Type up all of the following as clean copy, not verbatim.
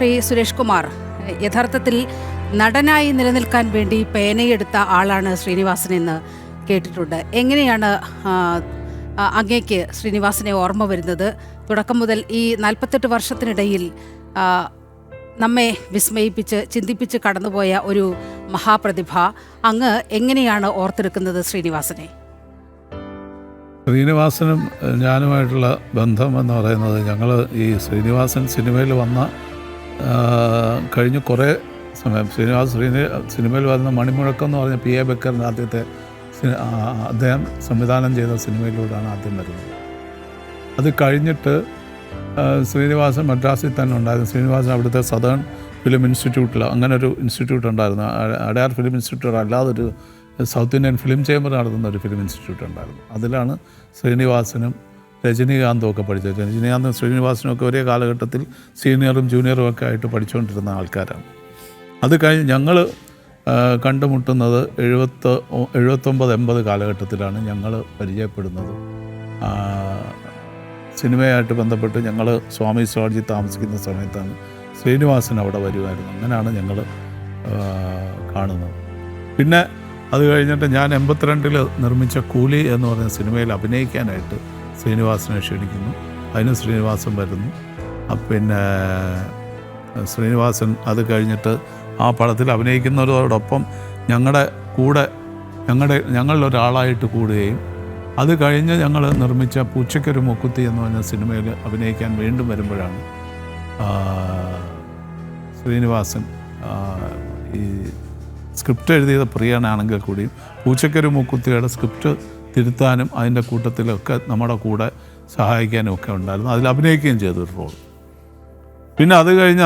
ശ്രീ സുരേഷ് കുമാർ യഥാർത്ഥത്തിൽ നടനായി നിലനിൽക്കാൻ വേണ്ടി പേനയെടുത്ത ആളാണ് ശ്രീനിവാസൻ എന്ന് കേട്ടിട്ടുണ്ട്. എങ്ങനെയാണ് അങ്ങേക്ക് ശ്രീനിവാസനെ ഓർമ്മ വരുന്നത്? തുടക്കം മുതൽ ഈ 48 വർഷത്തിനിടയിൽ നമ്മെ വിസ്മയിപ്പിച്ച് ചിന്തിപ്പിച്ച് കടന്നുപോയ ഒരു മഹാപ്രതിഭ, അങ്ങ് എങ്ങനെയാണ് ഓർത്തെടുക്കുന്നത് ശ്രീനിവാസനെ? ശ്രീനിവാസനും ഞാനുമായിട്ടുള്ള ബന്ധം എന്ന് പറയുന്നത്, ഞങ്ങൾ ഈ ശ്രീനിവാസൻ സിനിമയിൽ വന്ന കഴിഞ്ഞ് കുറേ സമയം സിനിമയിൽ വരുന്ന മണിമുഴക്കം എന്ന് പറഞ്ഞ പി.എ. ബക്കറിൻ്റെ ആദ്യത്തെ അദ്ദേഹം സംവിധാനം ചെയ്ത സിനിമയിലൂടെയാണ് ആദ്യം വരുന്നത്. അത് കഴിഞ്ഞിട്ട് ശ്രീനിവാസൻ മദ്രാസിൽ തന്നെ ഉണ്ടായിരുന്നു. ശ്രീനിവാസൻ അവിടുത്തെ സദേൺ ഫിലിം ഇൻസ്റ്റിറ്റ്യൂട്ടിൽ, അങ്ങനെ ഒരു ഇൻസ്റ്റിറ്റ്യൂട്ട് ഉണ്ടായിരുന്നു. അടയാർ ഫിലിം ഇൻസ്റ്റിറ്റ്യൂട്ട് അല്ലാതൊരു സൗത്ത് ഇന്ത്യൻ ഫിലിം ചേംബർ നടത്തുന്ന ഒരു ഫിലിം ഇൻസ്റ്റിറ്റ്യൂട്ട് ഉണ്ടായിരുന്നു. അതിലാണ് ശ്രീനിവാസനും രജനീകാന്തും ഒക്കെ പഠിച്ചത്. രജനീകാന്തും ശ്രീനിവാസനും ഒക്കെ ഒരേ കാലഘട്ടത്തിൽ സീനിയറും ജൂനിയറും ഒക്കെ ആയിട്ട് പഠിച്ചുകൊണ്ടിരുന്ന ആൾക്കാരാണ്. അത് കഴിഞ്ഞ് ഞങ്ങൾ കണ്ടുമുട്ടുന്നത് 79-80 കാലഘട്ടത്തിലാണ് ഞങ്ങൾ പരിചയപ്പെടുന്നത്. സിനിമയായിട്ട് ബന്ധപ്പെട്ട് ഞങ്ങൾ സ്വാമി സ്വാഡ്ജി താമസിക്കുന്ന സമയത്താണ് ശ്രീനിവാസൻ അവിടെ വരുമായിരുന്നു. അങ്ങനെയാണ് ഞങ്ങൾ കാണുന്നത്. പിന്നെ അത് കഴിഞ്ഞിട്ട് ഞാൻ 82 നിർമ്മിച്ച കൂലി എന്ന് പറഞ്ഞ സിനിമയിൽ അഭിനയിക്കാനായിട്ട് ശ്രീനിവാസനെ ക്ഷണിക്കുന്നു. അതിന് ശ്രീനിവാസൻ വരുന്നു. പിന്നെ ശ്രീനിവാസൻ അത് കഴിഞ്ഞിട്ട് ആ പടത്തിൽ അഭിനയിക്കുന്നതോടൊപ്പം ഞങ്ങളുടെ കൂടെ ഞങ്ങളിലൊരാളായിട്ട് കൂടുകയും, അത് കഴിഞ്ഞ് ഞങ്ങൾ നിർമ്മിച്ച പൂച്ചയ്ക്കൊരു മൂക്കുത്തി എന്ന് പറഞ്ഞ സിനിമയിൽ അഭിനയിക്കാൻ വീണ്ടും വരുമ്പോഴാണ് ശ്രീനിവാസൻ ഈ സ്ക്രിപ്റ്റ് എഴുതിയത് പ്രിയനാണെങ്കിൽ കൂടിയും പൂച്ചയ്ക്കൊരു മൂക്കുത്തിയുടെ സ്ക്രിപ്റ്റ് തിരുത്താനും അതിൻ്റെ കൂട്ടത്തിലൊക്കെ നമ്മുടെ കൂടെ സഹായിക്കാനും ഒക്കെ ഉണ്ടായിരുന്നു. അതിൽ അഭിനയിക്കുകയും ചെയ്തൊരു റോൾ. പിന്നെ അത് കഴിഞ്ഞ്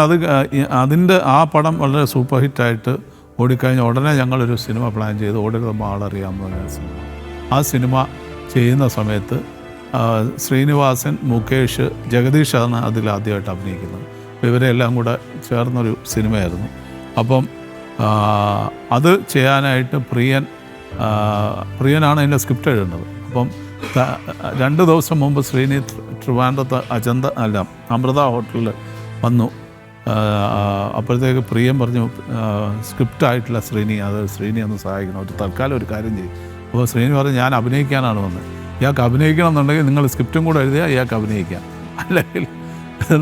അതിൻ്റെ ആ പടം വളരെ സൂപ്പർ ഹിറ്റായിട്ട് ഓടിക്കഴിഞ്ഞ് ഉടനെ ഞങ്ങളൊരു സിനിമ പ്ലാൻ ചെയ്ത് ഓടരുതമ്മ ആളറിയാമെന്ന് പറഞ്ഞ സിനിമ. ആ സിനിമ ചെയ്യുന്ന സമയത്ത് ശ്രീനിവാസൻ, മുകേഷ്, ജഗദീഷാണ് അതിലാദ്യമായിട്ട് അഭിനയിക്കുന്നത്. ഇവരെല്ലാം കൂടെ ചേർന്നൊരു സിനിമയായിരുന്നു. അപ്പം അത് ചെയ്യാനായിട്ട് പ്രിയനാണ് അതിൻ്റെ സ്ക്രിപ്റ്റ് എഴുതുന്നത്. അപ്പം 2 ദിവസം മുമ്പ് ശ്രീനി ട്രിവാൻഡ്രത്ത് അമൃത ഹോട്ടലിൽ വന്നു. അപ്പോഴത്തേക്ക് പ്രിയൻ പറഞ്ഞു, സ്ക്രിപ്റ്റായിട്ടില്ല ശ്രീനി ഒന്ന് സഹായിക്കണം, ഒരു തൽക്കാലം ഒരു കാര്യം ചെയ്യും. അപ്പോൾ ശ്രീനി പറഞ്ഞു, ഞാൻ അഭിനയിക്കാനാണ് വന്നത്, ഇയാൾക്ക് അഭിനയിക്കണം എന്നുണ്ടെങ്കിൽ നിങ്ങൾ സ്ക്രിപ്റ്റും കൂടെ എഴുതിയാൽ ഇയാൾക്ക് അഭിനയിക്കാം, അല്ലെങ്കിൽ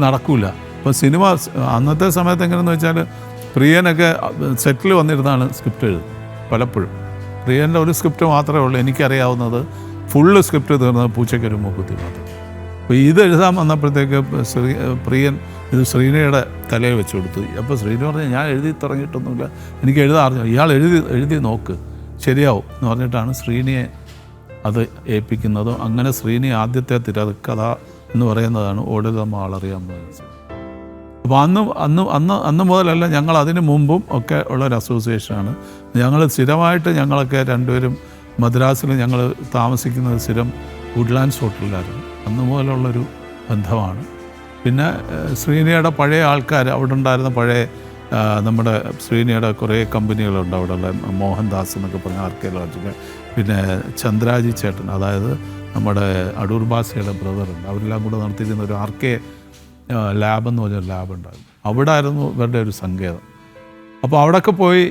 നടക്കില്ല. അപ്പോൾ സിനിമ അന്നത്തെ സമയത്ത് എങ്ങനെയെന്ന് വെച്ചാൽ പ്രിയനൊക്കെ സെറ്റിൽ വന്നിരുന്നാണ് സ്ക്രിപ്റ്റ് എഴുതുന്നത്. പലപ്പോഴും പ്രിയൻ്റെ ഒരു സ്ക്രിപ്റ്റ് മാത്രമേ ഉള്ളൂ എനിക്കറിയാവുന്നത്. ഫുള്ള് സ്ക്രിപ്റ്റ് തീർന്നത് പൂച്ചയ്ക്കൊരു മൂക്കുത്തി മാത്രം. അപ്പോൾ ഇത് എഴുതാൻ വന്നപ്പോഴത്തേക്ക് പ്രിയൻ ഇത് ശ്രീനയുടെ തലയിൽ വെച്ച് കൊടുത്തു. അപ്പോൾ ശ്രീനി പറഞ്ഞു, ഞാൻ എഴുതി തുടങ്ങിയിട്ടൊന്നുമില്ല, എനിക്ക് എഴുതാൻ അറിഞ്ഞു, ഇയാൾ എഴുതി നോക്ക്, ശരിയാവും എന്ന് പറഞ്ഞിട്ടാണ് ശ്രീനിയെ അത് ഏൽപ്പിക്കുന്നതും. അങ്ങനെ ശ്രീനി ആദ്യത്തെ തിരക്കഥ എന്ന് പറയുന്നതാണ് ഓടരുതമ്മ ആളറിയാമെന്ന് പറയുന്നത്. അപ്പോൾ അന്ന് മുതലല്ല, ഞങ്ങൾ അതിന് മുമ്പും ഒക്കെ ഉള്ളൊരു അസോസിയേഷനാണ്. ഞങ്ങൾ സ്ഥിരമായിട്ട് ഞങ്ങളൊക്കെ രണ്ടുപേരും മദ്രാസിൽ ഞങ്ങൾ താമസിക്കുന്നത് സ്ഥിരം വുഡ്ലാൻഡ്സ് ഹോട്ടലിലായിരുന്നു. അന്ന് മുതലുള്ളൊരു ബന്ധമാണ്. പിന്നെ ശ്രീനിയുടെ പഴയ ആൾക്കാർ അവിടെ ഉണ്ടായിരുന്ന പഴയ നമ്മുടെ ശ്രീനിയുടെ കുറേ കമ്പനികളുണ്ട് അവിടെ ഉള്ള, മോഹൻദാസ് എന്നൊക്കെ പറഞ്ഞ ആർക്കിയോളജിക്കൽ, പിന്നെ ചന്ദ്രാജി ചേട്ടൻ, അതായത് നമ്മുടെ അടൂർ ബാസിയുടെ ബ്രദറുണ്ട്, അവരെല്ലാം കൂടെ നടത്തിയിരുന്ന ഒരു ലാബ് എന്ന് പറഞ്ഞൊരു ലാബ് ഉണ്ടായിരുന്നു. അവിടെ ആയിരുന്നു ഇവരുടെ ഒരു സങ്കേതം. അപ്പോൾ അവിടെയൊക്കെ പോയി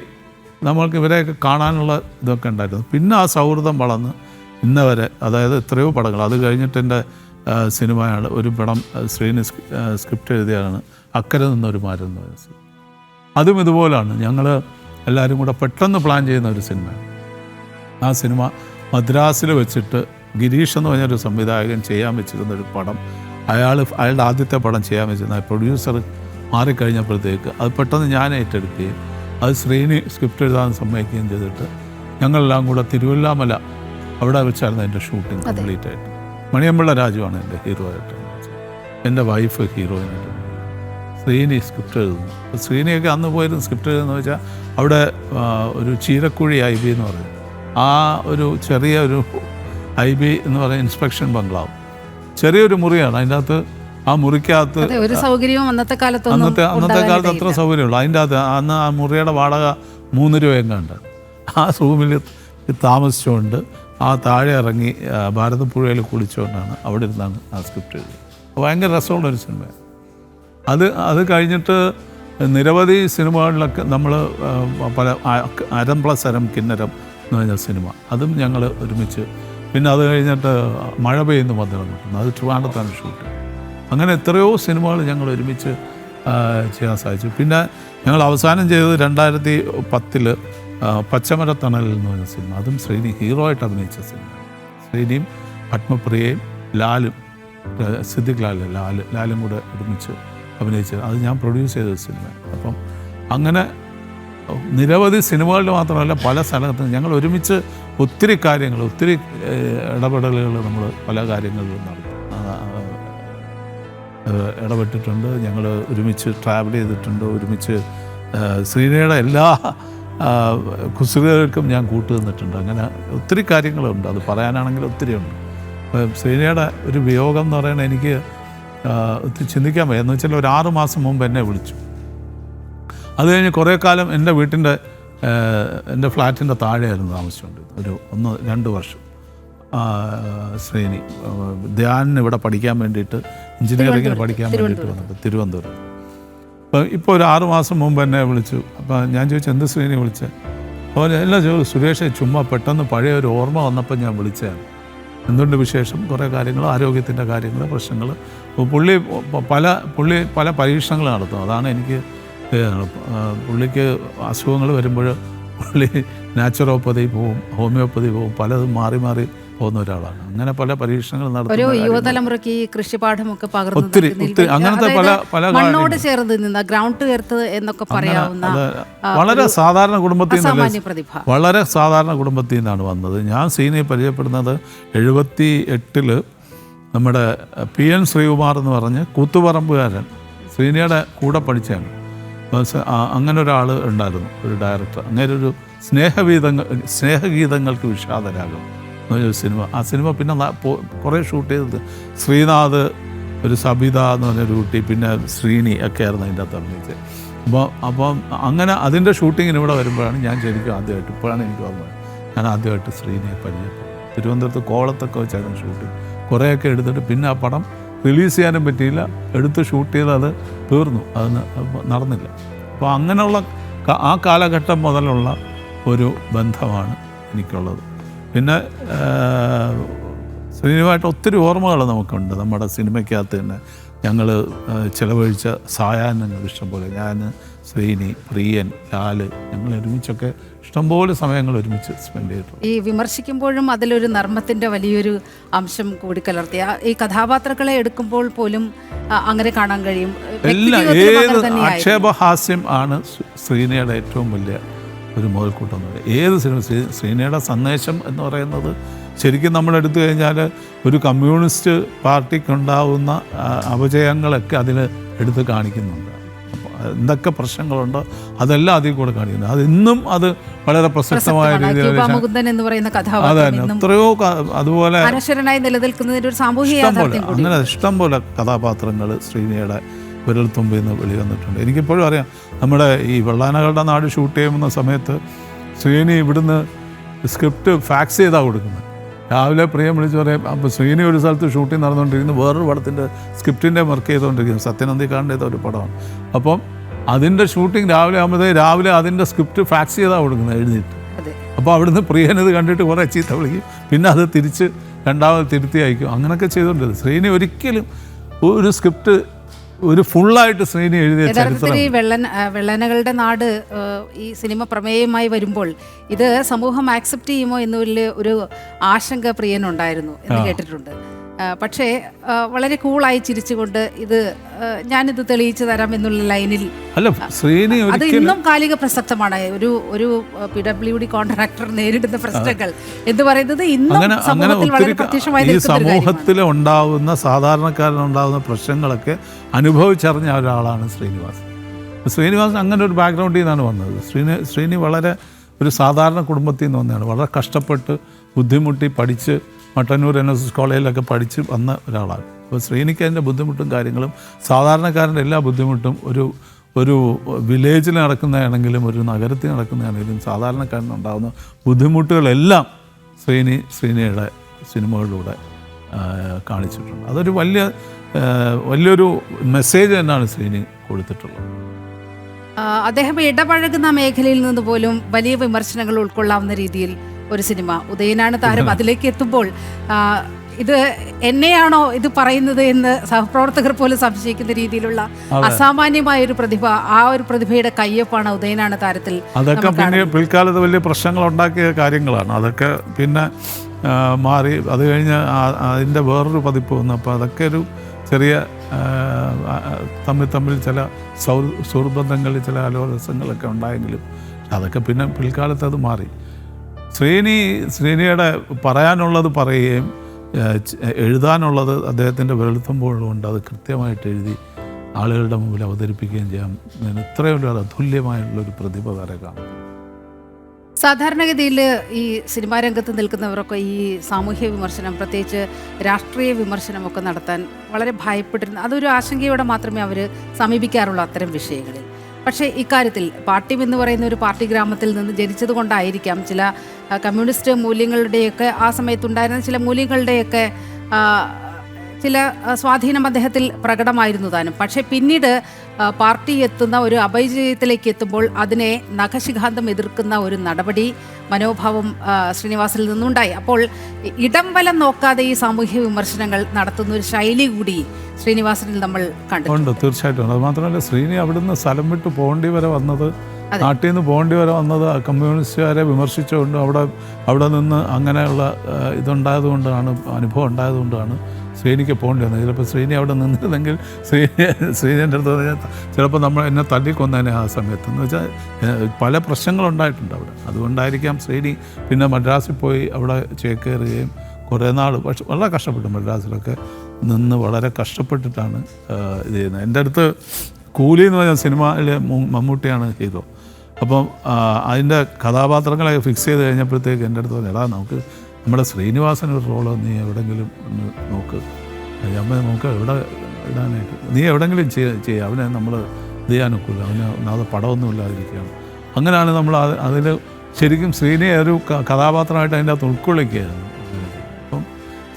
നമ്മൾക്ക് ഇവരെയൊക്കെ കാണാനുള്ള ഇതൊക്കെ ഉണ്ടായിരുന്നു. പിന്നെ ആ സൗഹൃദം വളർന്ന് ഇന്നവരെ, അതായത് എത്രയോ പടങ്ങൾ. അത് കഴിഞ്ഞിട്ട് എൻ്റെ സിനിമയാണ് ഒരു പടം ശ്രീനി സ്ക്രിപ്റ്റ് എഴുതിയാണ്, അക്കരെ നിന്നൊരു മരം എന്ന് പറയുന്നത്. അതും ഇതുപോലാണ്, ഞങ്ങൾ എല്ലാവരും കൂടെ പെട്ടെന്ന് പ്ലാൻ ചെയ്യുന്ന ഒരു സിനിമയാണ്. ആ സിനിമ മദ്രാസിൽ വെച്ചിട്ട് ഗിരീഷ് എന്ന് പറഞ്ഞൊരു സംവിധായകൻ ചെയ്യാൻ വെച്ചിരുന്നൊരു പടം, അയാളുടെ ആദ്യത്തെ പടം ചെയ്യാൻ വെച്ചിരുന്ന പ്രൊഡ്യൂസർ മാറിക്കഴിഞ്ഞപ്പോഴത്തേക്ക് അത് പെട്ടെന്ന് ഞാൻ ഏറ്റെടുക്കുകയും അത് ശ്രീനി സ്ക്രിപ്റ്റ് എഴുതാൻ സമ്മതിക്കുകയും ചെയ്തിട്ട് ഞങ്ങളെല്ലാം കൂടെ തിരുവല്ലാമല അവിടെ വെച്ചായിരുന്നു എൻ്റെ ഷൂട്ടിങ് കംപ്ലീറ്റ് ആയിട്ട്. മണിയമ്പിള്ള രാജുവാണ് എൻ്റെ ഹീറോ ആയിട്ട്, എൻ്റെ വൈഫ് ഹീറോയിനായിട്ട്. ശ്രീനി സ്ക്രിപ്റ്റ് എഴുതുന്നു. അപ്പോൾ ശ്രീനിയൊക്കെ അന്ന് പോയിരുന്ന സ്ക്രിപ്റ്റ് എഴുതുന്ന വെച്ചാൽ അവിടെ ഒരു ചീരക്കുഴി IB എന്ന് പറയും, ആ ഒരു ചെറിയൊരു IB എന്ന് പറയുന്ന ഇൻസ്പെക്ഷൻ ബംഗ്ലാവ്, ചെറിയൊരു മുറിയാണ്. അതിൻ്റെ അകത്ത്, ആ മുറിക്കകത്ത് ഒരു സൗകര്യവും അന്നത്തെ കാലത്ത് അത്ര സൗകര്യമുള്ളൂ. അതിൻ്റെ അകത്ത് അന്ന് ആ മുറിയുടെ വാടക 3 രൂപ എങ്ങാണ്ട്. ആ റൂമിൽ താമസിച്ചുകൊണ്ട് ആ താഴെ ഇറങ്ങി ഭാരതപ്പുഴയിൽ കുളിച്ചുകൊണ്ടാണ് അവിടെ ഇരുന്നാണ് ആ സ്ക്രിപ്റ്റ് എഴുതിയത്. ഭയങ്കര രസമുള്ളൊരു സിനിമയാണ്. അത് കഴിഞ്ഞിട്ട് നിരവധി സിനിമകളിലൊക്കെ നമ്മൾ പല അരം പ്ലസ് അരം കിന്നരം എന്ന് പറഞ്ഞ സിനിമ അതും ഞങ്ങൾ ഒരുമിച്ച്, പിന്നെ അത് കഴിഞ്ഞിട്ട് മഴ പെയ്യുന്ന മദ്ദളം കിട്ടുന്നു, അത് ട്രിവാൻഡ്രത്താണ് ഷൂട്ട്. അങ്ങനെ എത്രയോ സിനിമകൾ ഞങ്ങൾ ഒരുമിച്ച് ചെയ്യാൻ സാധിച്ചു. പിന്നെ ഞങ്ങൾ അവസാനം ചെയ്തത് 2010 പച്ചമരത്തണൽ എന്ന് പറഞ്ഞ സിനിമ, അതും ശ്രീനി ഹീറോ ആയിട്ട് അഭിനയിച്ച സിനിമ. ശ്രീനിയും പത്മപ്രിയയും ലാലും സിദ്ദിഖ് ലാലും കൂടെ ഒരുമിച്ച് അഭിനയിച്ചത്, അത് ഞാൻ പ്രൊഡ്യൂസ് ചെയ്ത സിനിമ. അപ്പം അങ്ങനെ നിരവധി സിനിമകളിൽ മാത്രമല്ല പല സ്ഥലത്തും ഞങ്ങൾ ഒരുമിച്ച് ഒത്തിരി കാര്യങ്ങൾ, ഒത്തിരി ഇടപെടലുകൾ നമ്മൾ പല കാര്യങ്ങളിലും ഇടപെട്ടിട്ടുണ്ട്. ഞങ്ങൾ ഒരുമിച്ച് ട്രാവൽ ചെയ്തിട്ടുണ്ട്, ഒരുമിച്ച് ശ്രീനിയുടെ എല്ലാ കുസൃതികൾക്കും ഞാൻ കൂട്ടുനിന്നിട്ടുണ്ട്. അങ്ങനെ ഒത്തിരി കാര്യങ്ങളുണ്ട്, അത് പറയാനാണെങ്കിൽ ഒത്തിരി ഉണ്ട്. ശ്രീനിയുടെ ഒരു വിയോഗം എന്ന് പറയുന്നത് എനിക്ക് ഒത്തിരി ചിന്തിക്കാൻ വയ്യ. എന്ന് വെച്ചാൽ ഒരു 6 മാസം മുമ്പ് എന്നെ വിളിച്ചു. അത് കഴിഞ്ഞ് കുറേ കാലം എൻ്റെ എൻ്റെ ഫ്ലാറ്റിൻ്റെ താഴെയായിരുന്നു താമസിച്ചുകൊണ്ട് ഒരു 1-2 വർഷം. ശ്രീനി ധ്യാനിന് ഇവിടെ പഠിക്കാൻ വേണ്ടിയിട്ട്, എഞ്ചിനീയറിങ്ങിന് പഠിക്കാൻ വേണ്ടിയിട്ട് വന്നിട്ട് തിരുവനന്തപുരം. ഇപ്പോൾ ഒരു 6 മാസം മുമ്പ് എന്നെ വിളിച്ചു. അപ്പോൾ ഞാൻ ചോദിച്ചു എന്ത് ശ്രീനി വിളിച്ചത്? അപ്പോൾ എല്ലാം ചോദിച്ചു, സുരേഷ് ചുമ്മാ പെട്ടെന്ന് പഴയ ഒരു ഓർമ്മ വന്നപ്പോൾ ഞാൻ വിളിച്ചതാണ്. എന്തുകൊണ്ട് വിശേഷം, കുറേ കാര്യങ്ങൾ, ആരോഗ്യത്തിൻ്റെ കാര്യങ്ങൾ, പ്രശ്നങ്ങൾ. പുള്ളി പല പരീക്ഷണങ്ങൾ നടത്തും. അതാണ് എനിക്ക് പുള്ളിക്ക് അസുഖങ്ങൾ വരുമ്പോൾ പുള്ളി നാച്ചുറോപ്പതി പോവും, ഹോമിയോപ്പതി പോവും, പലതും മാറി മാറി പോകുന്ന ഒരാളാണ്. അങ്ങനെ പല പരീക്ഷണങ്ങൾ നടത്തുന്ന യുവതലമുറയ്ക്ക് ഈ കൃഷിപാഠമൊക്കെ ഒത്തിരി അങ്ങനത്തെ പല മണ്ണോട് ചേർന്ന് നിന്ന ഗ്രൗണ്ട് ചേർത്ത് എന്നൊക്കെ പറയാവുന്ന വളരെ സാധാരണ കുടുംബത്തിൽ നിന്ന്, വളരെ സാധാരണ കുടുംബത്തിൽ നിന്നാണ് വന്നത്. ഞാൻ ശ്രീനിയെ പരിചയപ്പെടുന്നത് 78 നമ്മുടെ PN ശ്രീകുമാർ എന്ന് പറഞ്ഞ് കൂത്തുപറമ്പുകാരൻ ശ്രീനിയുടെ കൂടെ പഠിച്ചാണ്. അങ്ങനെ ഒരാൾ ഉണ്ടായിരുന്നു, ഒരു ഡയറക്ടർ. അങ്ങനെ ഒരു സ്നേഹഗീതങ്ങൾക്ക് വിഷാദരാഗം എന്നൊരു സിനിമ. ആ സിനിമ പിന്നെ കുറേ ഷൂട്ട് ചെയ്തത് ശ്രീനാഥ്, ഒരു സബിത എന്ന് പറഞ്ഞൊരു കുട്ടി, പിന്നെ ശ്രീനി ഒക്കെ ആയിരുന്നു അതിൻ്റെ അകത്ത് അഭിനയിച്ചത്. അപ്പം അങ്ങനെ അതിൻ്റെ ഷൂട്ടിങ്ങിന് ഇവിടെ വരുമ്പോഴാണ് ഞാൻ ശരിക്കും ആദ്യമായിട്ട്, ഇപ്പോഴാണ് എനിക്ക് ഓർമ്മ, ഞാൻ ആദ്യമായിട്ട് ശ്രീനിയെ പരിചയപ്പെട്ടു. തിരുവനന്തപുരത്ത് കോളത്തൊക്കെ വെച്ചായിരുന്നു ഷൂട്ടിങ്. കുറേയൊക്കെ എടുത്തിട്ട് പിന്നെ ആ പടം റിലീസ് ചെയ്യാനും പറ്റിയില്ല, എടുത്ത് ഷൂട്ട് ചെയ്ത് അത് തീർന്നു, അത് നടന്നില്ല. അപ്പോൾ അങ്ങനെയുള്ള ആ കാലഘട്ടം മുതലുള്ള ഒരു ബന്ധമാണ് എനിക്കുള്ളത്. പിന്നെ ശ്രീനിയുമായിട്ട് ഒത്തിരി ഓർമ്മകൾ നമുക്കുണ്ട്. നമ്മുടെ സിനിമയ്ക്കകത്ത് തന്നെ ഞങ്ങൾ ചിലവഴിച്ച സായാഹ്നങ്ങൾ ഇഷ്ടംപോലെ, ഞാൻ, ശ്രീനി, പ്രിയൻ, ലാല്, ഞങ്ങൾ ഒരുമിച്ചൊക്കെ ഇഷ്ടംപോലെ സമയങ്ങൾ ഒരുമിച്ച് സ്പെൻഡ് ചെയ്തിട്ടുണ്ട്. ഈ വിമർശിക്കുമ്പോഴും അതിലൊരു നർമ്മത്തിൻ്റെ വലിയൊരു അംശം കൂടി കലർത്തിയ ഈ കഥാപാത്രങ്ങളെ എടുക്കുമ്പോൾ പോലും അങ്ങനെ കാണാൻ കഴിയും. ഏത് ആക്ഷേപഹാസ്യം ആണ് ശ്രീനിയുടെ ഏറ്റവും വലിയ ഒരു മുതൽക്കൂട്ടം എന്ന് പറയുന്നത്. ഏത് സിനിമ, ശ്രീനിയുടെ സന്ദേശം എന്ന് പറയുന്നത് ശരിക്കും നമ്മൾ എടുത്തു കഴിഞ്ഞാൽ ഒരു കമ്മ്യൂണിസ്റ്റ് പാർട്ടിക്കുണ്ടാവുന്ന അപജയങ്ങളൊക്കെ അതിൽ എടുത്ത് കാണിക്കുന്നുണ്ട്. അപ്പോൾ എന്തൊക്കെ പ്രശ്നങ്ങളുണ്ടോ അതെല്ലാം അതിൽ കൂടെ കാണിക്കുന്നത്. അത് ഇന്നും അത് വളരെ പ്രസക്തമായ രീതിയിൽ എത്രയോ അതുപോലെ അങ്ങനെ ഇഷ്ടംപോലെ കഥാപാത്രങ്ങൾ ശ്രീനിയുടെ വിരൽത്തുമ്പിൽ നിന്ന് വെളിവന്നിട്ടുണ്ട്. എനിക്കിപ്പോഴും അറിയാം, നമ്മുടെ ഈ വെള്ളാനകളുടെ നാട് ഷൂട്ട് ചെയ്യുന്ന സമയത്ത് ശ്രീനി ഇവിടുന്ന് സ്ക്രിപ്റ്റ് ഫാക്സ് ചെയ്താണ് കൊടുക്കുന്നത്. രാവിലെ പ്രിയം വിളിച്ച് പറയും, അപ്പോൾ ശ്രീനി ഒരു സ്ഥലത്ത് ഷൂട്ടിംഗ് നടന്നുകൊണ്ടിരിക്കുന്നു, വേറൊരു പടത്തിൻ്റെ സ്ക്രിപ്റ്റിൻ്റെ വർക്ക് ചെയ്തുകൊണ്ടിരിക്കുന്നു, സത്യനന്ദിക്കാരൻ്റെ ഒരു പടമാണ്. അപ്പം അതിൻ്റെ ഷൂട്ടിംഗ് രാവിലെ ആകുമ്പോഴത്തേക്ക് രാവിലെ അതിൻ്റെ സ്ക്രിപ്റ്റ് ഫാക്സ് ചെയ്താണ് കൊടുക്കുന്നത് എഴുതിയിട്ട്. അപ്പോൾ അവിടുന്ന് പ്രിയനത് കണ്ടിട്ട് കുറേ ചീത്ത വിളിക്കും, പിന്നെ അത് തിരിച്ച് രണ്ടാമത് തിരുത്തി അയക്കും. അങ്ങനെയൊക്കെ ചെയ്തുകൊണ്ടിരുന്നത്. ശ്രീനി ഒരിക്കലും ഒരു സ്ക്രിപ്റ്റ് ഒരു ഫുള്ളായിട്ട് ശ്രീനി എഴുതിയ ചരിത്രം. വെള്ളനകളുടെ നാട് ഈ സിനിമ പ്രമേയമായി വരുമ്പോൾ ഇത് സമൂഹം ആക്സെപ്റ്റ് ചെയ്യുമോ എന്നുള്ള ഒരു ആശങ്ക പ്രിയനുണ്ടായിരുന്നു എന്ന് കേട്ടിട്ടുണ്ട്. പക്ഷേ വളരെ കൂളായി ചിരിച്ചുകൊണ്ട് ഞാനിത് തെളിയിച്ചു തരാം എന്നുള്ള ലൈനിൽ അല്ല, ശ്രീനി അത് ഇന്നും കാലിക പ്രസക്തമാണ്. ഒരു PWD കോൺട്രാക്ടർ നേരിടുന്ന പ്രശ്നങ്ങൾ എന്ന് പറയുന്നത് ഇന്നും സമൂഹത്തിൽ വളരെ പ്രത്യക്ഷമായി ഈ സമൂഹത്തിൽ ഉണ്ടാവുന്ന സാധാരണക്കാരനുണ്ടാവുന്ന പ്രശ്നങ്ങളൊക്കെ അനുഭവിച്ചറിഞ്ഞ ഒരാളാണ് ശ്രീനിവാസൻ. ശ്രീനിവാസൻ അങ്ങനെ ഒരു ബാക്ക്ഗ്രൗണ്ടിൽ നിന്നാണ് വന്നത്. ശ്രീനി വളരെ ഒരു സാധാരണ കുടുംബത്തിൽ നിന്ന് വന്നതാണ്. വളരെ കഷ്ടപ്പെട്ട് ബുദ്ധിമുട്ടി പഠിച്ച് മട്ടന്നൂർ NSS കോളേജിലൊക്കെ പഠിച്ച് വന്ന ഒരാളാണ്. അപ്പോൾ ശ്രീനിക്ക് അതിൻ്റെ ബുദ്ധിമുട്ടും കാര്യങ്ങളും സാധാരണക്കാരൻ്റെ എല്ലാ ബുദ്ധിമുട്ടും ഒരു വില്ലേജിൽ നടക്കുന്നതാണെങ്കിലും ഒരു നഗരത്തിൽ നടക്കുന്നതാണെങ്കിലും സാധാരണക്കാരനുണ്ടാകുന്ന ബുദ്ധിമുട്ടുകളെല്ലാം ശ്രീനിയുടെ സിനിമകളിലൂടെ കാണിച്ചിട്ടുണ്ട്. അതൊരു വലിയൊരു മെസ്സേജ് തന്നെയാണ് ശ്രീനി കൊടുത്തിട്ടുള്ളത്. അദ്ദേഹം ഇടപഴകുന്ന മേഖലയിൽ നിന്ന് പോലും വലിയ വിമർശനങ്ങൾ ഉൾക്കൊള്ളാവുന്ന രീതിയിൽ ഒരു സിനിമ. ഉദയനാണ് താരം അതിലേക്ക് എത്തുമ്പോൾ ഇത് എന്നെയാണോ ഇത് പറയുന്നത് എന്ന് സഹപ്രവർത്തകർ പോലും സംശയിക്കുന്ന രീതിയിലുള്ള അസാമാന്യമായ ഒരു പ്രതിഭ, ആ ഒരു പ്രതിഭയുടെ കയ്യൊപ്പാണ് ഉദയനാണ് താരത്തിൽ. അതൊക്കെ പിന്നെ പിൽക്കാലത്ത് വലിയ പ്രശ്നങ്ങൾ ഉണ്ടാക്കിയ കാര്യങ്ങളാണ്. അതൊക്കെ പിന്നെ മാറി അത് കഴിഞ്ഞ് അതിൻ്റെ വേറൊരു പതിപ്പ് വന്നു. അപ്പോൾ അതൊക്കെ ഒരു ചെറിയ തമ്മിൽ ചില സുഹൃബന്ധങ്ങളിൽ ചില ആലോചനകളൊക്കെ ഉണ്ടായെങ്കിലും അതൊക്കെ പിന്നെ പിൽക്കാലത്ത് അത് മാറി. ശ്രീനിയുടെ പറയാനുള്ളത് പറയുകയും എഴുതാനുള്ളത് അദ്ദേഹത്തിൻ്റെ വെളുത്തുമ്പോഴുകൊണ്ട് അത് കൃത്യമായിട്ട് എഴുതി ആളുകളുടെ മുമ്പിൽ അവതരിപ്പിക്കുകയും ചെയ്യാം. ഇത്രയുള്ള അതുല്യമായുള്ളൊരു പ്രതിഭ വരെ കാണും. സാധാരണഗതിയിൽ ഈ സിനിമാ രംഗത്ത് നിൽക്കുന്നവരൊക്കെ ഈ സാമൂഹ്യ വിമർശനം, പ്രത്യേകിച്ച് രാഷ്ട്രീയ വിമർശനമൊക്കെ നടത്താൻ വളരെ ഭയപ്പെട്ടിരുന്നു. അതൊരു ആശങ്കയോടെ മാത്രമേ അവർ സമീപിക്കാറുള്ളൂ അത്തരം വിഷയങ്ങളിൽ. പക്ഷേ ഇക്കാര്യത്തിൽ പാട്യം എന്ന് പറയുന്ന ഒരു പാർട്ടി ഗ്രാമത്തിൽ നിന്ന് ജനിച്ചത് കൊണ്ടായിരിക്കാം ചില കമ്മ്യൂണിസ്റ്റ് മൂല്യങ്ങളുടെയൊക്കെ ആ സമയത്തുണ്ടായിരുന്ന ചില മൂല്യങ്ങളുടെയൊക്കെ ചില സ്വാധീനം അദ്ദേഹത്തിൽ പ്രകടമായിരുന്നു താനും. പക്ഷേ പിന്നീട് പാർട്ടി എത്തുന്ന ഒരു അപജയത്തിലേക്ക് എത്തുമ്പോൾ അതിനെ നഖശിഖാന്തം എതിർക്കുന്ന ഒരു നടപടി മനോഭാവം ശ്രീനിവാസിൽ നിന്നുണ്ടായി. അപ്പോൾ ഇടം വലം നോക്കാതെ ഈ സാമൂഹ്യ വിമർശനങ്ങൾ നടത്തുന്ന ഒരു ശൈലി കൂടി ശ്രീനിവാസനിൽ നമ്മൾ കണ്ടിട്ടുണ്ട്. തീർച്ചയായിട്ടും. അത് മാത്രമല്ല, ശ്രീനി അവിടുന്ന് സ്ഥലം വിട്ട് പോകേണ്ടി വരെ വന്നത്, നാട്ടിൽ നിന്ന് പോകേണ്ടി വരെ വന്നത് കമ്മ്യൂണിസ്റ്റുകാരെ വിമർശിച്ചുകൊണ്ട് അവിടെ നിന്ന് അങ്ങനെയുള്ള ഇതുണ്ടായതുകൊണ്ടാണ്, അനുഭവം ഉണ്ടായതുകൊണ്ടാണ് ശ്രീനിക്ക് പോകേണ്ടി വന്നത്. ചിലപ്പോൾ ശ്രീനി അവിടെ നിന്നിരുന്നെങ്കിൽ ശ്രീനിൻ്റെ അടുത്ത് പറഞ്ഞാൽ ചിലപ്പോൾ എന്നെ തല്ലിക്കൊന്നതിനെ ആ സമയത്ത്. എന്ന് വെച്ചാൽ പല പ്രശ്നങ്ങളുണ്ടായിട്ടുണ്ട് അവിടെ. അതുകൊണ്ടായിരിക്കാം ശ്രീനി പിന്നെ മദ്രാസിൽ പോയി അവിടെ ചേക്കേറുകയും കുറേ നാൾ പക്ഷെ വളരെ കഷ്ടപ്പെട്ടു. മദ്രാസിലൊക്കെ നിന്ന് വളരെ കഷ്ടപ്പെട്ടിട്ടാണ് ഇത് ചെയ്യുന്നത്. എൻ്റെ അടുത്ത് കൂലി എന്ന് പറഞ്ഞ സിനിമയിൽ മമ്മൂട്ടിയാണ് ചെയ്തത്. അപ്പം അതിൻ്റെ കഥാപാത്രങ്ങളെ ഫിക്സ് ചെയ്ത് കഴിഞ്ഞപ്പോഴത്തേക്ക് എൻ്റെ അടുത്ത് പറഞ്ഞു, എടാ നമുക്ക് നമ്മുടെ ശ്രീനിവാസൻ ഒരു റോള് നീ എവിടെയെങ്കിലും ഒന്ന് നോക്ക്, നമുക്ക് എവിടെ ഇടാനായിട്ട് നീ എവിടെയെങ്കിലും ചെയ്യുക, അവനെ നമ്മൾ ഇത് ചെയ്യാനൊക്കില്ല, അവന് ഒന്നാമത് പടമൊന്നും ഇല്ലാതിരിക്കുകയാണ്. അങ്ങനെയാണ് നമ്മൾ അതിൽ ശരിക്കും ശ്രീനിയെ ഒരു കഥാപാത്രമായിട്ട് അതിൻ്റെ അകത്ത് ഉൾക്കൊള്ളിക്കുകയായിരുന്നു. അപ്പം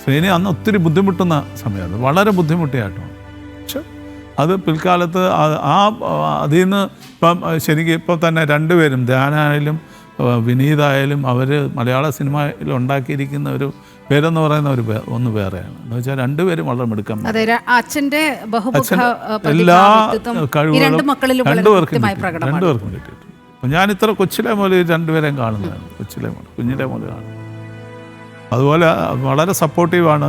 ശ്രീനി അന്ന് ഒത്തിരി ബുദ്ധിമുട്ടുന്ന സമയമായിരുന്നു, വളരെ ബുദ്ധിമുട്ടിയായിട്ടാണ്. പക്ഷെ അത് പിൽക്കാലത്ത് അതിൽ നിന്ന് ശരിക്കും ഇപ്പം തന്നെ രണ്ടുപേരും, ധ്യാനായാലും വിനീതായാലും അവർ മലയാള സിനിമയിൽ ഉണ്ടാക്കിയിരിക്കുന്ന ഒരു പേരെന്ന് പറയുന്ന ഒന്ന് വേറെയാണ്. എന്ന് വെച്ചാൽ രണ്ടുപേരും വളരെ മിടുക്കം. എല്ലാ കഴിവുകളും രണ്ടുപേർക്കും കിട്ടിയിട്ടുണ്ട്. അപ്പം ഞാൻ ഇത്ര കൊച്ചിലെ മുതൽ രണ്ടുപേരെയും കാണുന്നതാണ്, കുഞ്ഞിലെ മുതൽ കാണുന്നത്. അതുപോലെ വളരെ സപ്പോർട്ടീവാണ്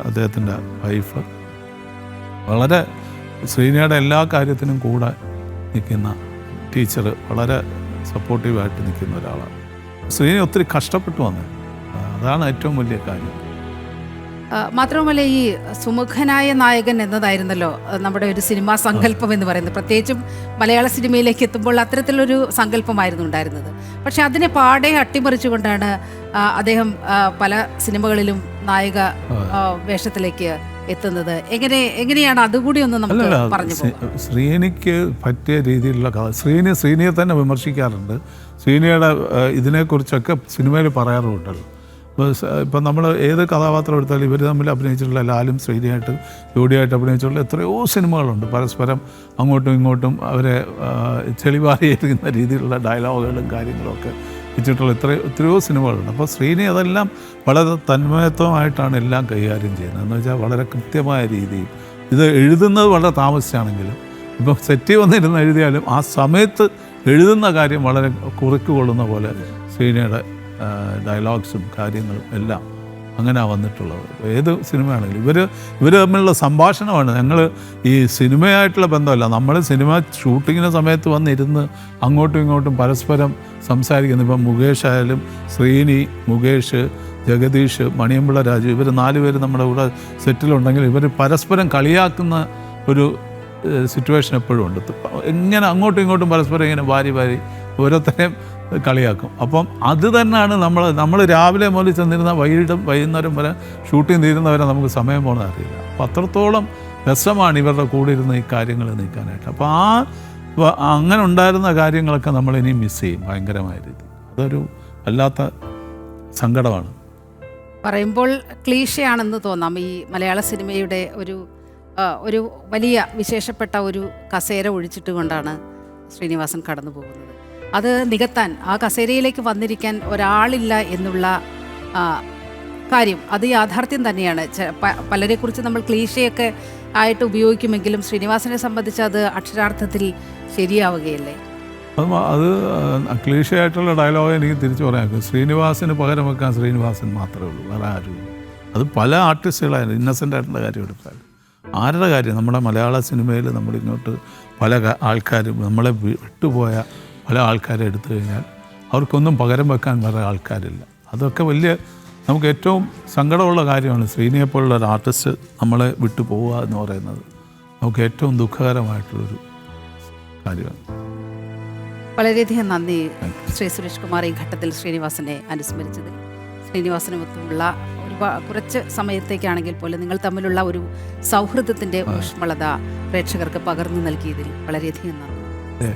അദ്ദേഹത്തിൻ്റെ വൈഫ്. വളരെ ശ്രീനിയുടെ എല്ലാ കാര്യത്തിനും കൂടെ നിൽക്കുന്ന ടീച്ചർ, വളരെ സപ്പോർട്ടീവായിട്ട് നിൽക്കുന്ന ഒരാളാണ്. ശ്രീനി ഒത്തിരി കഷ്ടപ്പെട്ടു വന്നത്, അതാണ് ഏറ്റവും വലിയ കാര്യം. മാത്രവുമല്ല, ഈ സുമുഖനായ നായകൻ എന്നതായിരുന്നല്ലോ നമ്മുടെ ഒരു സിനിമാ സങ്കല്പം എന്ന് പറയുന്നത്. പ്രത്യേകിച്ചും മലയാള സിനിമയിലേക്ക് എത്തുമ്പോൾ അത്തരത്തിലൊരു സങ്കല്പമായിരുന്നു ഉണ്ടായിരുന്നത്. പക്ഷെ അതിനെ പാടെ അട്ടിമറിച്ചുകൊണ്ടാണ് അദ്ദേഹം പല സിനിമകളിലും നായക വേഷത്തിലേക്ക് എത്തുന്നത്. എങ്ങനെയാണ് അതുകൂടി ഒന്ന് നമുക്ക് പറഞ്ഞു പോകാം. ശ്രീനിക്ക് പറ്റിയ രീതിയിലുള്ള കഥ, ശ്രീനിയെ തന്നെ വിമർശിക്കാറുണ്ട്. ശ്രീനിയുടെ ഇതിനെക്കുറിച്ചൊക്കെ സിനിമയിൽ പറയാറുമുണ്ടല്ലോ. ഇപ്പം നമ്മൾ ഏത് കഥാപാത്രം എടുത്താലും ഇവർ തമ്മിൽ അഭിനയിച്ചിട്ടുള്ള ലാലും ശ്രീനിയായിട്ട് ജോഡിയായിട്ട് അഭിനയിച്ചിട്ടുള്ള എത്രയോ സിനിമകളുണ്ട്. പരസ്പരം അങ്ങോട്ടും ഇങ്ങോട്ടും അവരെ ചെളിവാരിയിരിക്കുന്ന രീതിയിലുള്ള ഡയലോഗുകളും കാര്യങ്ങളൊക്കെ വെച്ചിട്ടുള്ള എത്രയോ സിനിമകളുണ്ട്. അപ്പോൾ ശ്രീനി അതെല്ലാം വളരെ തന്മയത്വമായിട്ടാണ് എല്ലാം കൈകാര്യം ചെയ്യുന്നത്. എന്ന് വെച്ചാൽ വളരെ കൃത്യമായ രീതിയിൽ ഇത് എഴുതുന്നത് വളരെ താമസിച്ചാണെങ്കിലും ഇപ്പം സെറ്റിൽ വന്നിരുന്ന് എഴുതിയാലും ആ സമയത്ത് എഴുതുന്ന കാര്യം വളരെ കുറിക്കുകൊള്ളുന്ന പോലെ ശ്രീനിയുടെ ഡയലോഗ്സും കാര്യങ്ങളും എല്ലാം അങ്ങനെയാണ് വന്നിട്ടുള്ളത്. ഏത് സിനിമയാണെങ്കിലും ഇവർ തമ്മിലുള്ള സംഭാഷണമാണ്. ഞങ്ങൾ ഈ സിനിമയായിട്ടുള്ള ബന്ധമല്ല, നമ്മൾ സിനിമ ഷൂട്ടിങ്ങിന് സമയത്ത് വന്നിരുന്ന് അങ്ങോട്ടും ഇങ്ങോട്ടും പരസ്പരം സംസാരിക്കുന്നു. ഇപ്പം മുകേഷ് ആയാലും ശ്രീനി, മുകേഷ്, ജഗദീഷ്, മണിയമ്പിള്ള രാജു, ഇവർ 4 പേര് നമ്മുടെ കൂടെ സെറ്റിലുണ്ടെങ്കിൽ ഇവർ പരസ്പരം കളിയാക്കുന്ന ഒരു സിറ്റുവേഷൻ എപ്പോഴും ഉണ്ട്. ഇങ്ങനെ അങ്ങോട്ടും ഇങ്ങോട്ടും പരസ്പരം ഇങ്ങനെ വാരി ഓരോരുത്തരെയും കളിയാക്കും. അപ്പം അത് തന്നെയാണ് നമ്മൾ രാവിലെ മുതൽ ചെന്നിരുന്ന വൈകുന്നേരം വരെ ഷൂട്ടിങ് തീരുന്നവരെ നമുക്ക് സമയം പോകുന്നത് അറിയില്ല. അപ്പം അത്രത്തോളം രസമാണ് ഇവരുടെ കൂടെ ഇരുന്ന് ഈ കാര്യങ്ങൾ നീക്കാനായിട്ട്. അപ്പോൾ അങ്ങനെ ഉണ്ടായിരുന്ന കാര്യങ്ങളൊക്കെ നമ്മൾ ഇനിയും മിസ് ചെയ്യും ഭയങ്കരമായ രീതി. അതൊരു വല്ലാത്ത സങ്കടമാണ്. പറയുമ്പോൾ ക്ലീശയാണെന്ന് തോന്നാം. ഈ മലയാള സിനിമയുടെ ഒരു വലിയ വിശേഷപ്പെട്ട ഒരു കസേര ഒഴിച്ചിട്ട് കൊണ്ടാണ് ശ്രീനിവാസൻ കടന്നു പോകുന്നത്. അത് നികത്താൻ, ആ കസേരയിലേക്ക് വന്നിരിക്കാൻ ഒരാളില്ല എന്നുള്ള കാര്യം, അത് യാഥാർത്ഥ്യം തന്നെയാണ്. പലരെക്കുറിച്ച് നമ്മൾ ക്ലീശയൊക്കെ ആയിട്ട് ഉപയോഗിക്കുമെങ്കിലും ശ്രീനിവാസനെ സംബന്ധിച്ച് അത് അക്ഷരാർത്ഥത്തിൽ ശരിയാവുകയല്ലേ? അത് ക്ലീശയായിട്ടുള്ള ഡയലോഗ് എനിക്ക് തിരിച്ചു പറയാം. ശ്രീനിവാസന് പകരം വെക്കാൻ ശ്രീനിവാസൻ മാത്രമേ ഉള്ളൂ, വേറെ ആരും. അത് പല ആർട്ടിസ്റ്റുകളായിരുന്നു. ഇന്നസെൻ്റ് ആയിട്ടുള്ള കാര്യം എടുത്താൽ ആരുടെ കാര്യം, നമ്മുടെ മലയാള സിനിമയിൽ നമ്മളിങ്ങോട്ട് പല ആൾക്കാരും, നമ്മളെ വിട്ടുപോയ പല ആൾക്കാരെ എടുത്തു കഴിഞ്ഞാൽ അവർക്കൊന്നും പകരം വെക്കാൻ വേറെ ആൾക്കാരില്ല. അതൊക്കെ വലിയ, നമുക്ക് ഏറ്റവും സങ്കടമുള്ള കാര്യമാണ്. ശ്രീനിയെപ്പോലുള്ള ഒരു ആർട്ടിസ്റ്റ് നമ്മളെ വിട്ടു പോവുക എന്ന് പറയുന്നത് നമുക്ക് ഏറ്റവും ദുഃഖകരമായിട്ടുള്ളൊരു കാര്യമാണ്. വളരെയധികം നന്ദി ശ്രീ സുരേഷ് കുമാർ, ഈ ഘട്ടത്തിൽ ശ്രീനിവാസനെ അനുസ്മരിച്ചതിൽ. ശ്രീനിവാസനുമൊത്തുമുള്ള കുറച്ച് സമയത്തേക്കാണെങ്കിൽ പോലും നിങ്ങൾ തമ്മിലുള്ള ഒരു സൗഹൃദത്തിൻ്റെ ഊഷ്മളത പ്രേക്ഷകർക്ക് പകർന്നു നൽകിയതിൽ വളരെയധികം നന്ദി.